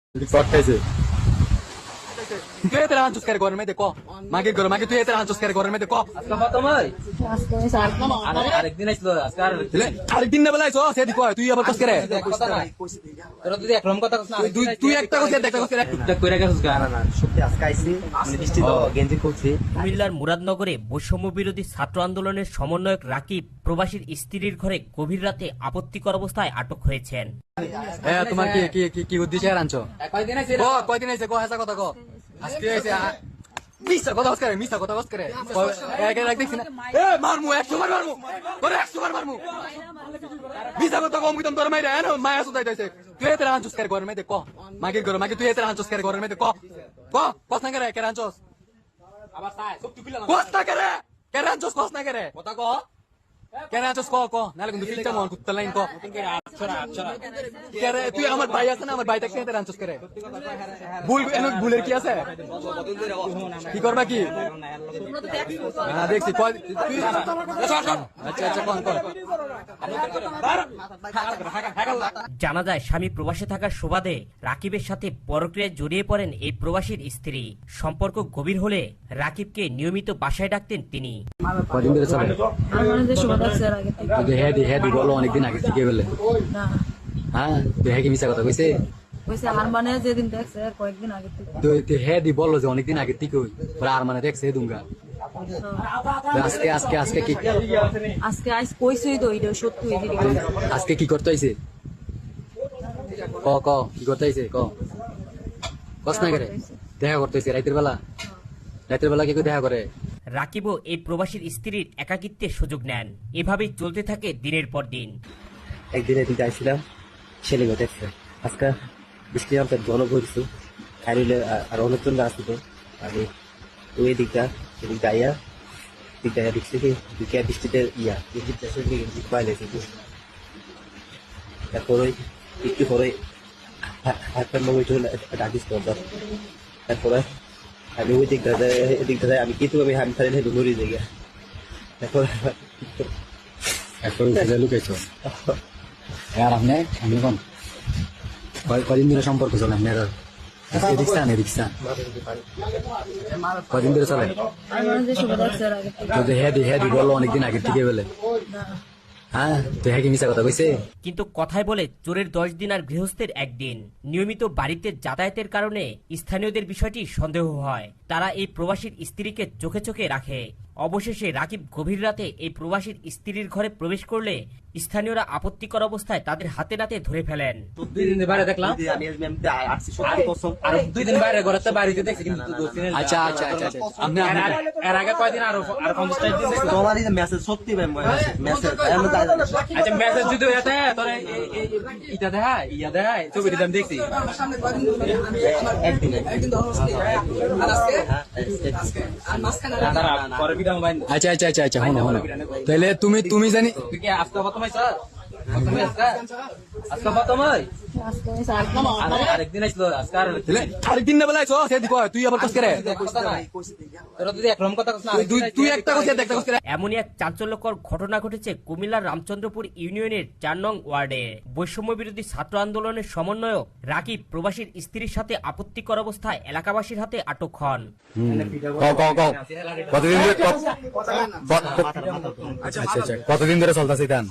তুই এতে আনছস করে ঘরের মধ্যে ক মাকে ঘরে মাকে তুই এতে আনছস করে ঘরের মধ্যে ক আজকে ফাতেমাই আজকে স্যার আরেকদিন আইছিল আজকে আরেকদিন না বেলাইছ সেদি কয় তুই আবার কস করে কথা না তোরা যদি একরকম কথা কস না তুই একটা কস একটা কস করে টুকটাক কইরা গেছস গা না সত্যি আজকে আইছি মানে বৃষ্টি তো গেঞ্জি করছি। কুমিল্লার মুরাদনগরে বৈষম্য বিরোধী ছাত্র আন্দোলনের সমন্বয়ক রাকিব প্রবাসীর স্ত্রীর ঘরে গভীর রাতে আপত্তিকর অবস্থায় আটক হয়েছেন। হ্যাঁ তোমার কি কি কি কি উদ্দেশ্যে আনছো কয়দিন আইছে ক কয়দিন আইছে ক হাসা কথা ক আজকে আইছে মিছা কথা কস করে মিছা কথা কস করে এক এক দেখছ না এ মারমু 100 বার মারমু তোরে 100 বার মারমু মিছা কথা কম কিতম তোর মাইরা এনো মায়া সুদাই যাইছে তুই এতে আনছস করে ঘরের মধ্যে ক মাকে ঘরে মাকে তুই এতে আনছস করে ঘরের মধ্যে ক ক কস না করে কে আনছস আবার তাই সব টুকিলা কস না করে কে আনছস কস না করে কথা ক কে আনছস ক ক নালে কিন্তু ফিলটা মন কুত্তা লাইন ক আচ্ছা কে তুই আমার ভাই আছে না আমার ভাই তাকে এতে আনছস করে ভুল ভুলের কি আছে কি করবা কি হ্যাঁ দেখছি তুই আচ্ছা আচ্ছা কোন কোন জানা যায় স্বামী প্রবাসে থাকার সুবাদে রাকিবের সাথে পরক্রিয়ায় জড়িয়ে পড়েন এই প্রবাসীর স্ত্রী। সম্পর্ক গভীর হলে রাকিবকে নিয়মিত বাসায় ডাকতেন তিনি। কদিন ধরে চলে আমার যে সময় দেখছে এর আগে থেকে তুই হ্যাঁ দি বলো অনেকদিন আগে থেকে বলে না হ্যাঁ তুই হ্যাঁ কি মিছা কথা কইছে কইছে আর মানে যেদিন দেখছে এর কয়েকদিন আগে থেকে তুই হ্যাঁ দি বললো যে অনেকদিন আগে থেকে আর মানে দেখছে দুঙ্গা আজকে আজকে আজকে কি আজকে আইস কইছই তো এটা সত্যি এদিকে আজকে কি করতে হইছে ক ক কি করতে হইছে ক কস না করে দেখা করতে হইছে রাতের বেলা কি করে দেখা করে রাকিবও এই প্রবাসীর স্ত্রীর একাকিত্বের সুযোগ নেন। এভাবেই চলতে থাকে দিনের পর দিন। একদিন এদিকে আইছিলাম ছেলে দেখছে আজকে বৃষ্টি আমি জল ভরছি খাইলে আর অনেকজন আসছিল আমি ওই দিকটা এদিক গাইয়া দেখছি কি দিকে বৃষ্টিতে গেঞ্জি পাইলেছি তারপরে একটু পরে হাতের মধ্যে ডাকিস করতাম তারপরে আমি ওই দিকটা আমি কিন্তু আমি হাম ছাড়ি হেঁটে মরি যাই তারপর এখন লুকাইছো আর আমি কোন কদিন ধরে সম্পর্ক চলে আপনার এদিক স্থান কদিন ধরে চলে আমার যে সময় দেখছে এর আগে থেকে তুই হ্যাঁ দি বললো অনেকদিন আগে থেকে বলে না হ্যাঁ তুই হ্যাঁ কি মিছা কথা কইছে কিন্তু কথায় বলে চোরের 10 দিন আর গৃহস্থের একদিন। নিয়মিত বাড়িতে যাতায়াতের কারণে স্থানীয়দের বিষয়টি সন্দেহ হয়। তারা এই প্রবাসীর স্ত্রীকে চোখে চোখে রাখে। অবশেষে রাকিব গভীর রাতে এই প্রবাসীর স্ত্রীর ঘরে প্রবেশ করলে স্থানীয়রা আপত্তিকর অবস্থায় তাদের হাতে নাতে ধরে ফেলেন। 2 দিন বাইরে দেখলাম আমি আসছি সত্যি কসম আর 2 দিন বাইরে ঘরেতে বাড়িতে দেখছি কিন্তু আচ্ছা আচ্ছা আচ্ছা আপনি এর আগে কয়দিন আর 50 দিন দেখছি তোমার এই মেসেজ সত্যি ভাই মেসেজ আচ্ছা মেসেজ যদি হইতে তোরে ইটা দেখা ইয়া দেখা ছবি দিলাম দেখছি একদিন তারা পরে ভিডিও মোবাইল আচ্ছা আচ্ছা আচ্ছা আচ্ছা হনো তাহলে তুমি জানি তুই কি আজকে ফাতেমাই স্যার আজকে ফাতেমাই আজকে স্যার আরেকদিন আইছিল আজকে আরেকদিন না বেলাইছ সেদি কয় তুই আবার কস করে কথা না তোরা যদি একরকম কথা কস না তুই একটা কস একটা কস করে এমনই এক চাঞ্চল্যকর ঘটনা ঘটেছে কুমিল্লার রামচন্দ্রপুর ইউনিয়নের 4 নং ওয়ার্ডে। বৈষম্য বিরোধী ছাত্র আন্দোলনের সমন্বয়ক রাকিব প্রবাসীর স্ত্রীর সাথে আপত্তিকর অবস্থায় এলাকাবাসীর হাতে আটক হন। কতদিন ধরে চলতেছে গান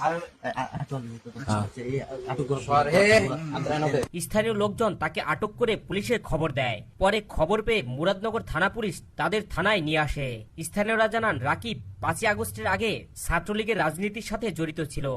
স্থানীয় লোকজন তাকে আটক করে পুলিশের খবর দেয়। পরে খবর পেয়ে মুরাদনগর থানা পুলিশ তাদের থানায় নিয়ে আসে। স্থানীয়রা জানান রাকিব 5 আগস্টের আগে ছাত্রলীগের রাজনীতির সাথে জড়িত ছিল।